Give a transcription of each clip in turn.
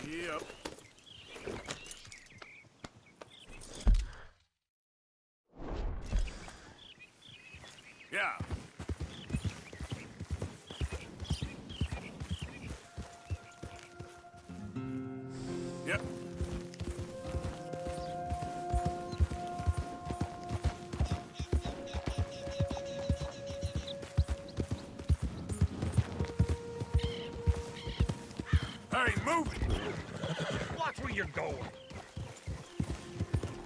Yep. Yeah. Yep. Hey, move it! Watch where you're going.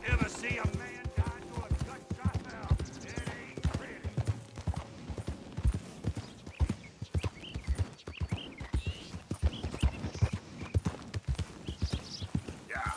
Ever see a man die to a gunshot now? It ain't pretty. Yeah.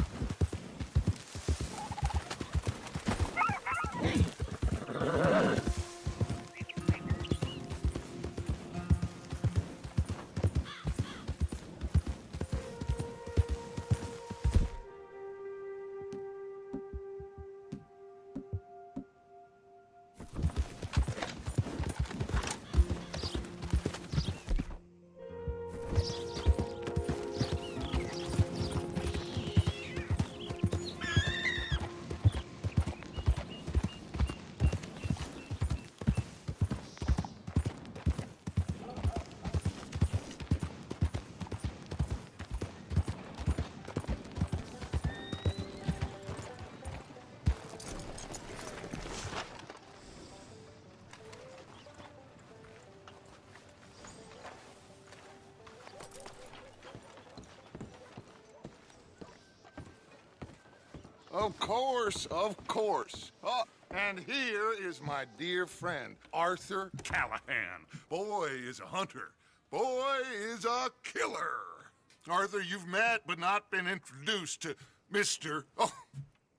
Of course, of course. Oh, and here is my dear friend, Arthur Callahan. Boy is a hunter. Boy is a killer. Arthur, you've met but not been introduced to Mr. Oh,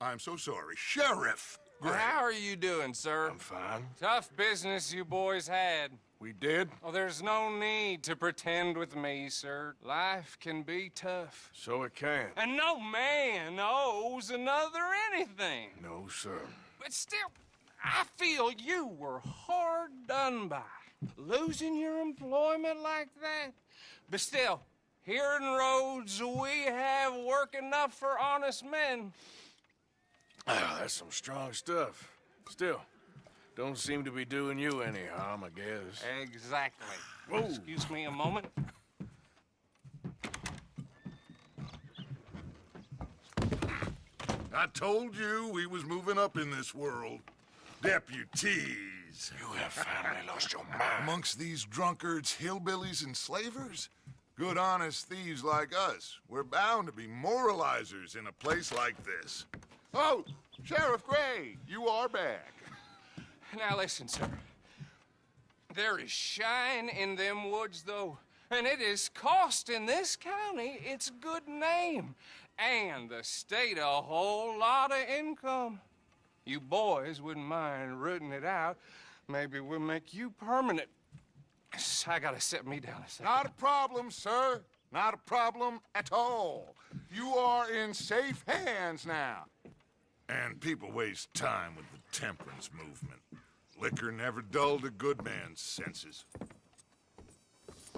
I'm so sorry, Sheriff Gray. How are you doing, sir? I'm fine. Tough business you boys had. We did? Oh, there's no need to pretend with me, sir. Life can be tough. So it can. And no man owes another anything. No, sir. But still, I feel you were hard done by. Losing your employment like that. But still, here in Rhodes, we have work enough for honest men. Ah, that's some strong stuff. Still, don't seem to be doing you any harm, I guess. Exactly. Whoa. Excuse me a moment. I told you we was moving up in this world. Deputies. You have finally lost your mind. Amongst these drunkards, hillbillies, and slavers? Good, honest thieves like us. We're bound to be moralizers in a place like this. Oh, Sheriff Gray, you are back. Now listen, sir. There is shine in them woods, though, and it is costing this county its good name and the state a whole lot of income. You boys wouldn't mind rooting it out. Maybe we'll make you permanent. I gotta sit me down a second. Not a problem, sir. Not a problem at all. You are in safe hands now. And people waste time with the temperance movement. Liquor never dulled a good man's senses.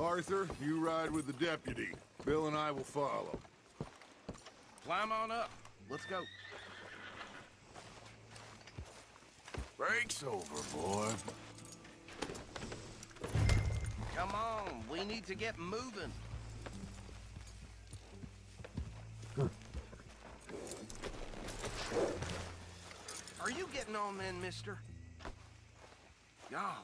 Arthur, you ride with the deputy. Bill and I will follow. Climb on up. Let's go. Break's over, boy. Come on. We need to get moving. Are you getting on then, mister? Yeah.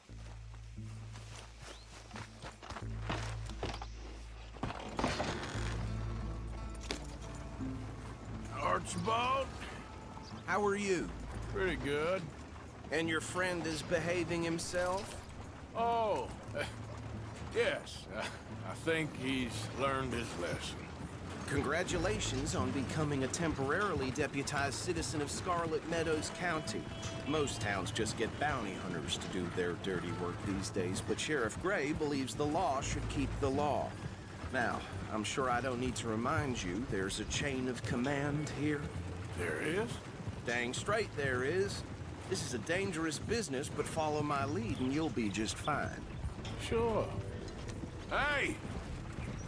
Archibald? How are you? Pretty good. And your friend is behaving himself? Oh, yes. I think he's learned his lesson. Congratulations on becoming a temporarily deputized citizen of Scarlet Meadows County. Most towns just get bounty hunters to do their dirty work these days, but Sheriff Gray believes the law should keep the law. Now, I'm sure I don't need to remind you there's a chain of command here. There is? Dang straight there is. This is a dangerous business, but follow my lead and you'll be just fine. Sure. Hey!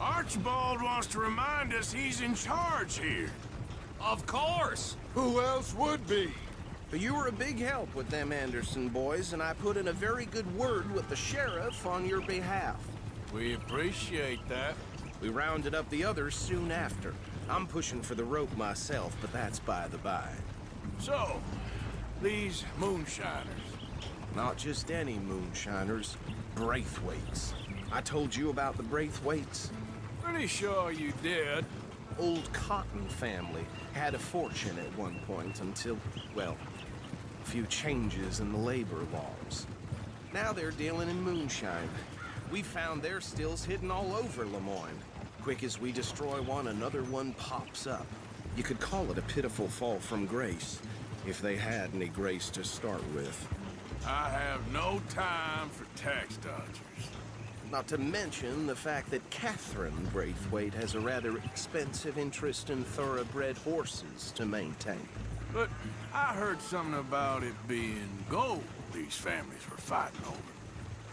Archibald wants to remind us he's in charge here. Of course! Who else would be? But you were a big help with them Anderson boys, and I put in a very good word with the sheriff on your behalf. We appreciate that. We rounded up the others soon after. I'm pushing for the rope myself, but that's by the by. So, these moonshiners. Not just any moonshiners, Braithwaites. I told you about the Braithwaites? Pretty sure you did. Old Cotton family had a fortune at one point until, well, a few changes in the labor laws. Now they're dealing in moonshine. We found their stills hidden all over Lemoyne. Quick as we destroy one, another one pops up. You could call it a pitiful fall from grace, if they had any grace to start with. I have no time for tax dodgers. Not to mention the fact that Catherine Braithwaite has a rather expensive interest in thoroughbred horses to maintain. But I heard something about it being gold these families were fighting over.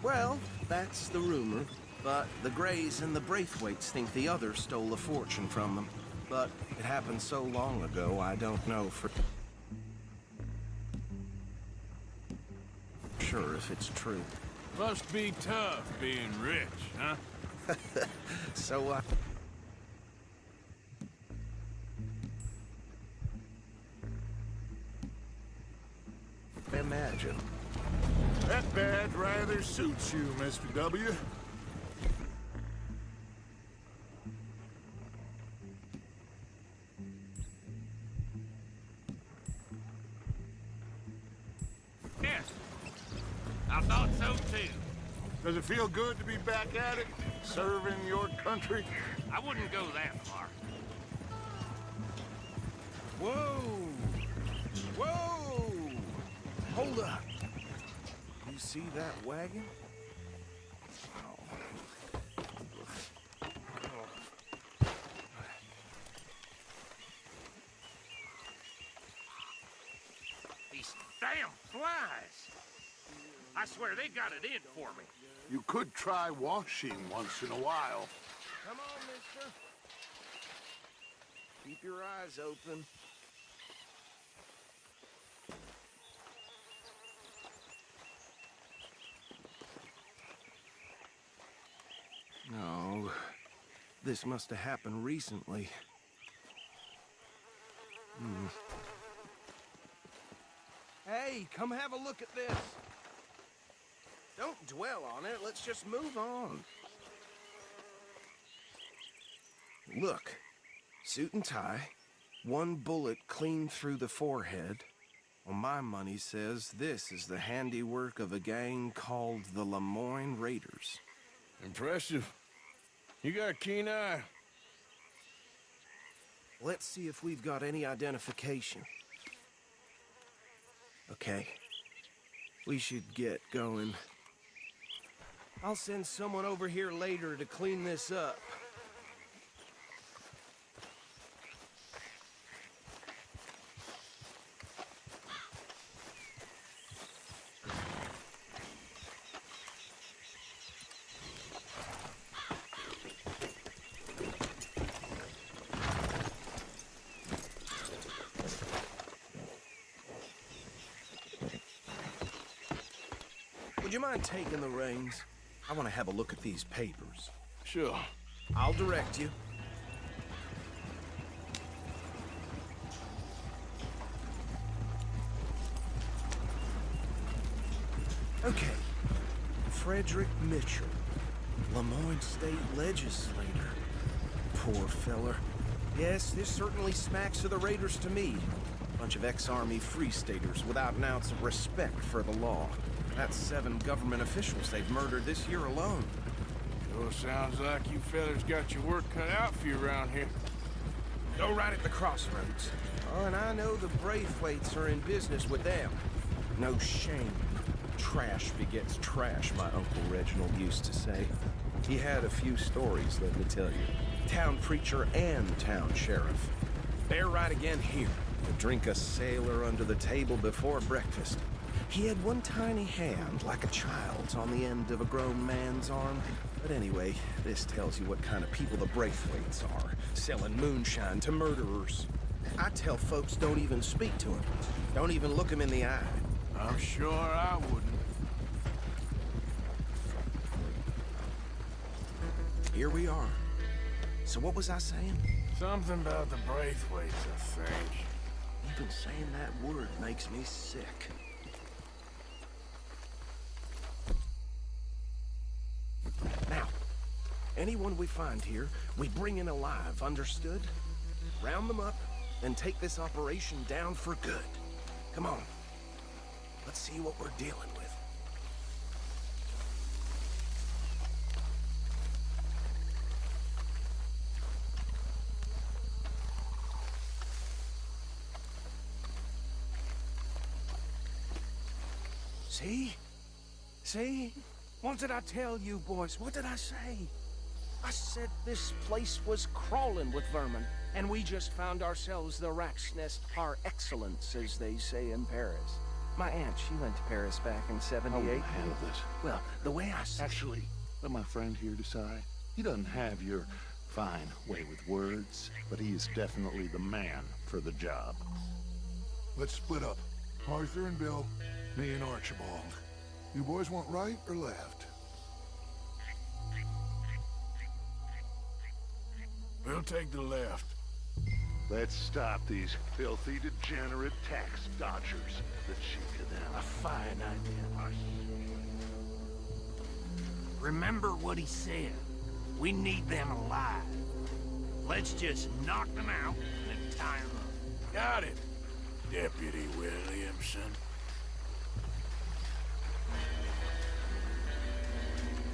Well, that's the rumor. But the Greys and the Braithwaites think the other stole a fortune from them. But it happened so long ago, I don't know for sure if it's true. Must be tough being rich, huh? So, imagine. That badge rather suits you, Mr. W. Yes, I thought so too. Does it feel good to be back at it, serving your country? I wouldn't go that far. Whoa! Whoa! Hold up. You see that wagon? These damn flies. I swear they got it in for me. You could try washing once in a while. Come on, mister. Keep your eyes open. No, this must have happened recently. Hey, come have a look at this. Don't dwell on it, let's just move on. Look, suit and tie, one bullet clean through the forehead. Well, my money says this is the handiwork of a gang called the Lemoyne Raiders. Impressive. You got a keen eye. Let's see if we've got any identification. Okay. We should get going. I'll send someone over here later to clean this up. Would you mind taking the reins? I want to have a look at these papers. Sure. I'll direct you. Okay. Frederick Mitchell, Lemoyne State Legislator. Poor feller. Yes, this certainly smacks of the Raiders to me. Bunch of ex-Army Free Staters without an ounce of respect for the law. That's 7 government officials they've murdered this year alone. Sure sounds like you fellas got your work cut out for you around here. Go right at the crossroads. Oh, and I know the Braithwaites are in business with them. No shame. Trash begets trash, my Uncle Reginald used to say. He had a few stories, let me tell you. Town preacher and town sheriff. They're right again here. to drink a sailor under the table before breakfast. He had one tiny hand, like a child's, on the end of a grown man's arm. But anyway, this tells you what kind of people the Braithwaites are, selling moonshine to murderers. I tell folks don't even speak to him. Don't even look him in the eye. I'm sure I wouldn't. Here we are. So what was I saying? Something about the Braithwaites, I think. Even saying that word makes me sick. Now, anyone we find here, we bring in alive, understood? Round them up, and take this operation down for good. Come on. Let's see what we're dealing with. See? See? What did I tell you, boys? What did I say? I said this place was crawling with vermin, and we just found ourselves the rat's nest par excellence, as they say in Paris. My aunt, she went to Paris back in '78. I will handle this. Well, the way I see... Actually, let my friend here decide. He doesn't have your fine way with words, but he is definitely the man for the job. Let's split up. Arthur and Bill, me and Archibald. You boys want right or left? We'll take the left. Let's stop these filthy, degenerate tax dodgers. The cheek of them. A fine idea. Remember what he said. We need them alive. Let's just knock them out and tie them up. Got it, Deputy Williamson.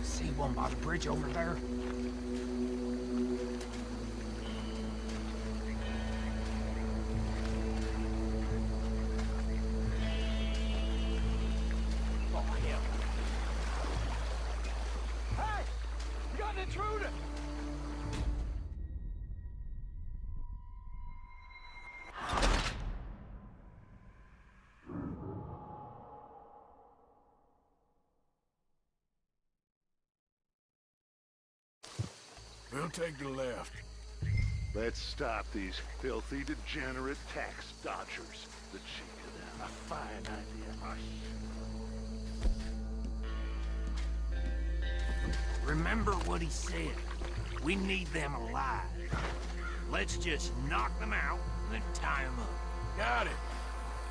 See one by the bridge over there? Oh, hell. Hey! You got an intruder! We'll take the left. Let's stop these filthy, degenerate tax dodgers. The cheek of them. A fine idea. Remember what he said. We need them alive. Let's just knock them out and tie them up. Got it,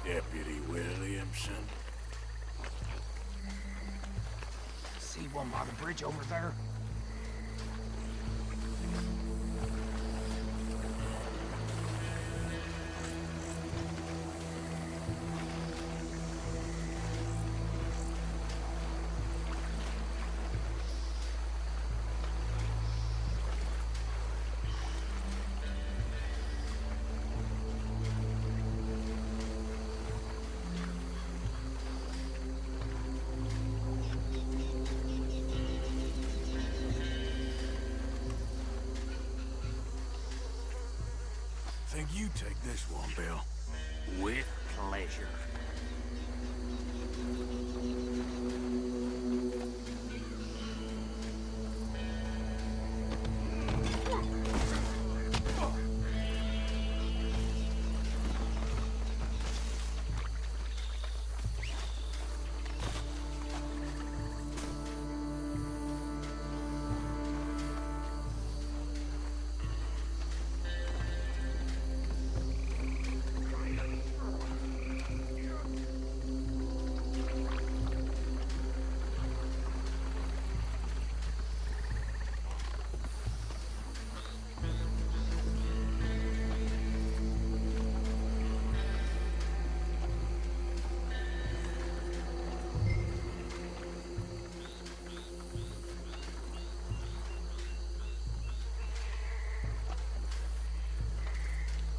Deputy Williamson. See one by the bridge over there? Think you take this one, Bill. With pleasure.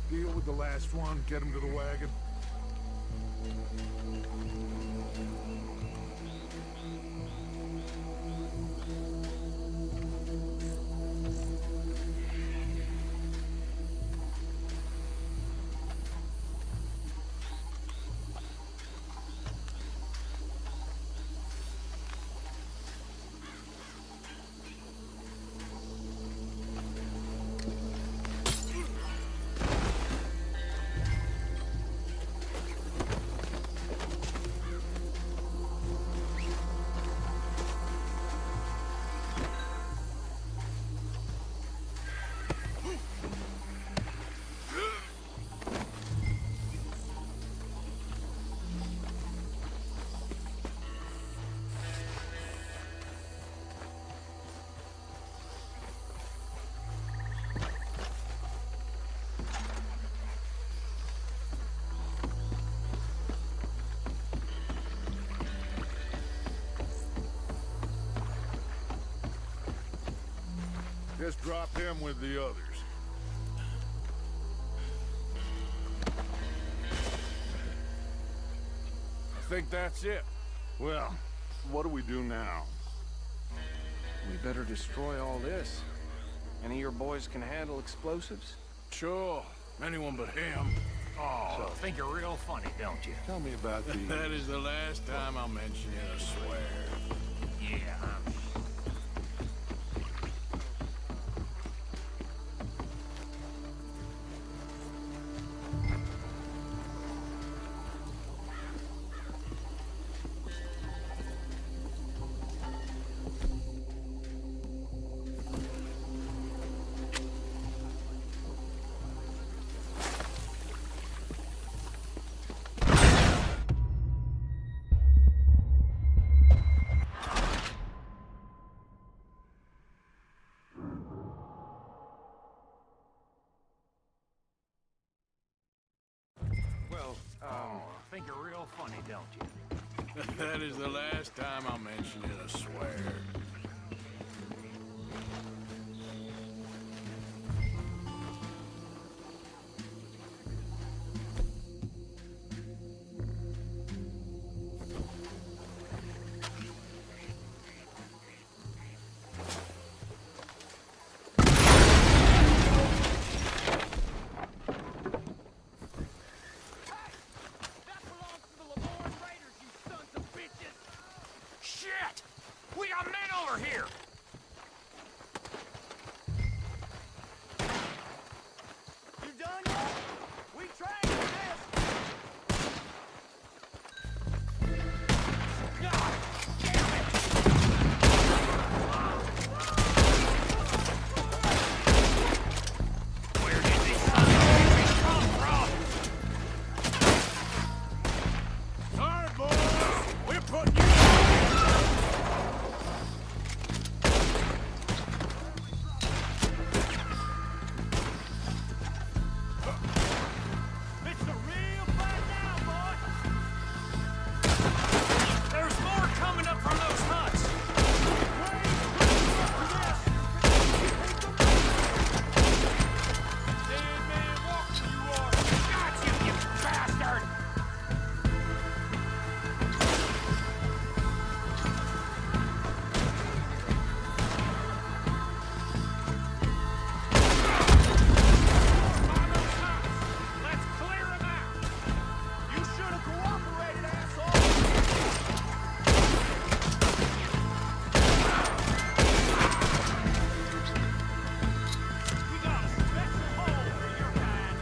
Deal with the last one, get him to the wagon. Just drop him with the others. I think that's it. Well, what do we do now? We better destroy all this. Any of your boys can handle explosives? Sure. Anyone but him. Oh, think you're real funny, don't you? Tell me about the... That is the last time I'll mention it, I swear. Yeah, think you're real funny, don't you? That is the last time I'll mention it, I swear. Shit! We got men over here! You done yet? We trained for this! God damn it! Where did these sons of bitches come from? All right, boys. We're putting you... It's a real fight now, boy! There's more coming up from those huts! Dead man walking you are! Got you, you bastard! Find those huts! Let's clear them out! You should have cooperated, asshole! We got a special hole for your kind.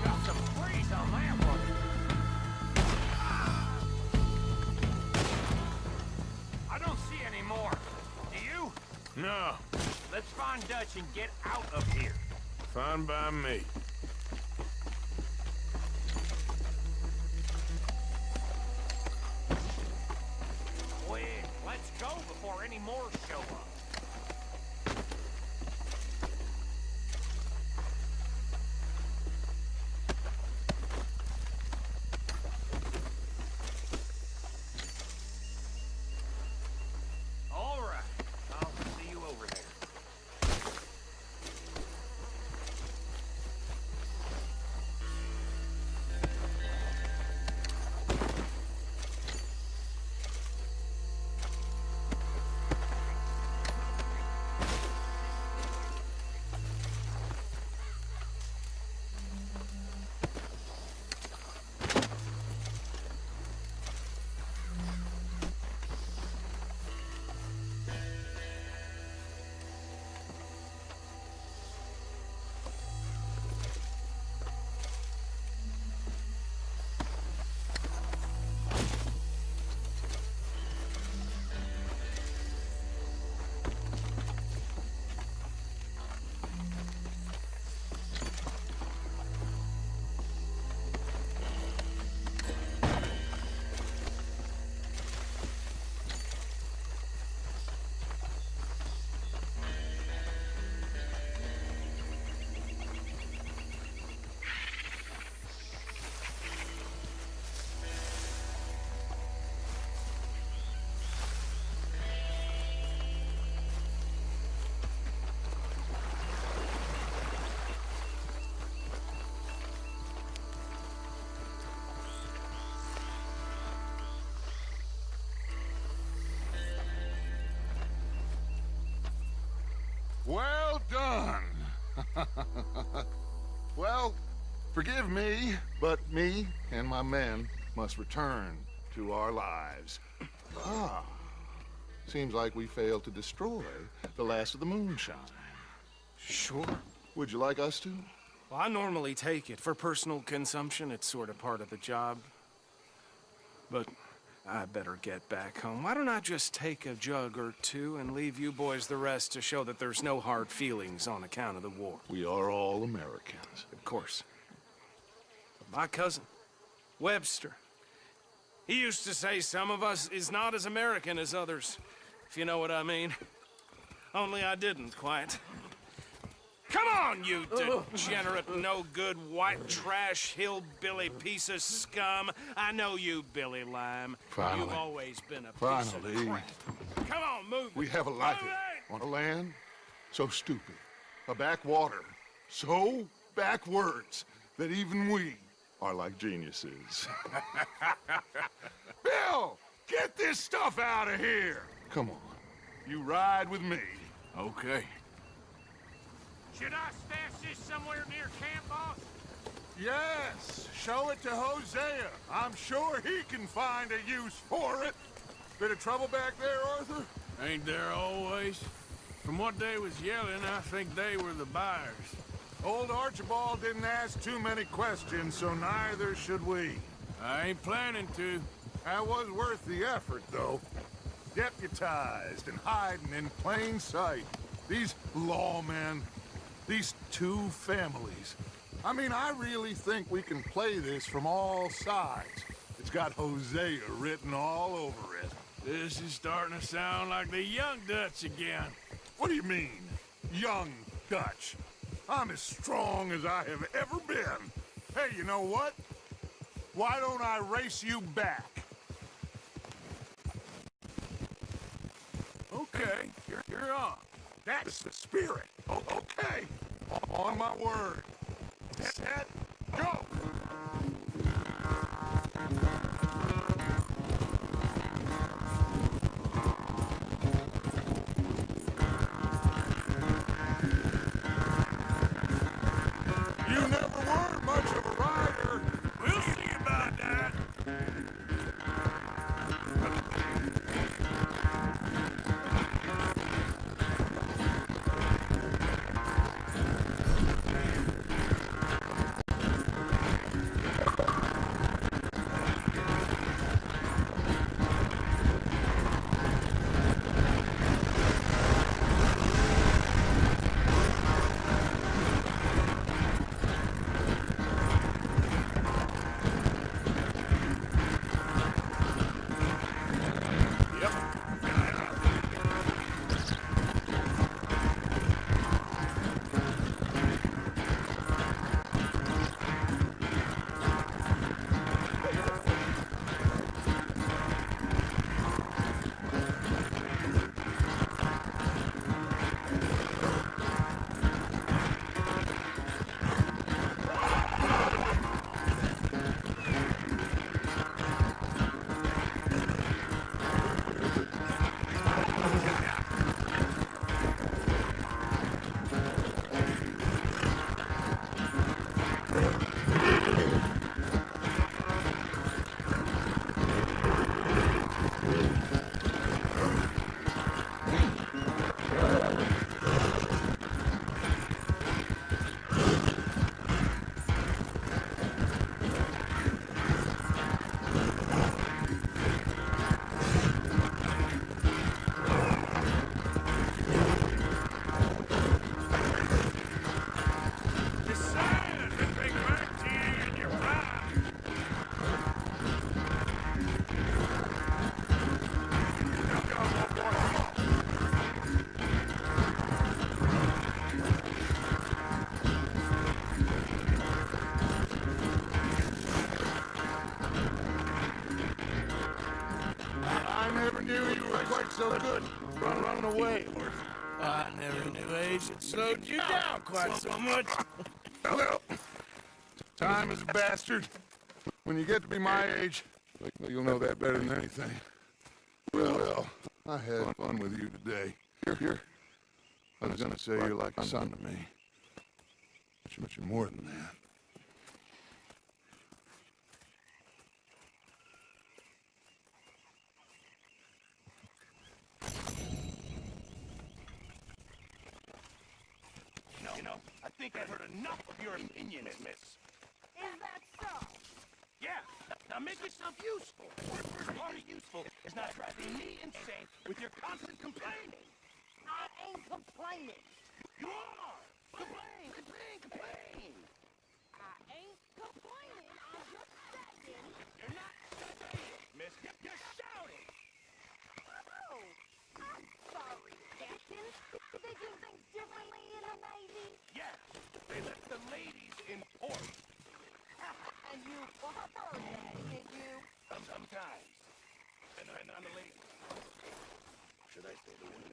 Got some freeze on that one! I don't see any more. Do you? No. Let's find Dutch and get out of here. Fine by me. Quick, let's go before any more show up. All right, I'll see you over there. Well, forgive me, but me and my men must return to our lives. Ah, seems like we failed to destroy the last of the moonshine. Sure. Would you like us to? Well, I normally take it. For personal consumption, it's sort of part of the job. But I better get back home. Why don't I just take a jug or two and leave you boys the rest to show that there's no hard feelings on account of the war? We are all Americans. Of course. But my cousin, Webster, he used to say some of us is not as American as others, if you know what I mean. Only I didn't quite. Come on, you degenerate, no-good, white trash, hillbilly piece of scum. I know you, Billy Lime. Finally. You've always been a piece Finally. of crap. Come on, move We it. have a life Move it! on a land so stupid, a backwater so backwards that even we are like geniuses. Bill, get this stuff out of here! Come on, you ride with me. Okay. Should I stash this somewhere near camp, boss? Yes, show it to Hosea. I'm sure he can find a use for it. Bit of trouble back there, Arthur? Ain't there always? From what they was yelling, I think they were the buyers. Old Archibald didn't ask too many questions, so neither should we. I ain't planning to. That was worth the effort, though. Deputized and hiding in plain sight. These lawmen, these two families. I mean, I really think we can play this from all sides. It's got Hosea written all over it. This is starting to sound like the Young Dutch again. What do you mean, young Dutch? I'm as strong as I have ever been. Hey, you know what? Why don't I race you back? Okay, you're on. That's the spirit. Oh, okay. On my word. Set, go! You never were much of a rider. We'll see about that. I never knew you were quite so good running away. I never knew age had slowed you down quite so much. Well, time is a bastard. When you get to be my age, you'll know that better than anything. Well, I had fun with you today. I was gonna say you're like a son to me. but you're more than that. No, I think I've heard enough of your opinions, miss. Is that so? Yeah, now make yourself useful. The first part of useful is not driving me insane with your constant complaining. I ain't complaining. You are! Complain, complain, complain! I ain't complaining. I'm just saying. You're not complaining, miss. You're shouting! Oh, I'm sorry, Captain. They do things differently in the Navy. Yeah, they let the ladies in port. And you preferred that, did you? Sometimes. And on the ladies. Should I say the word?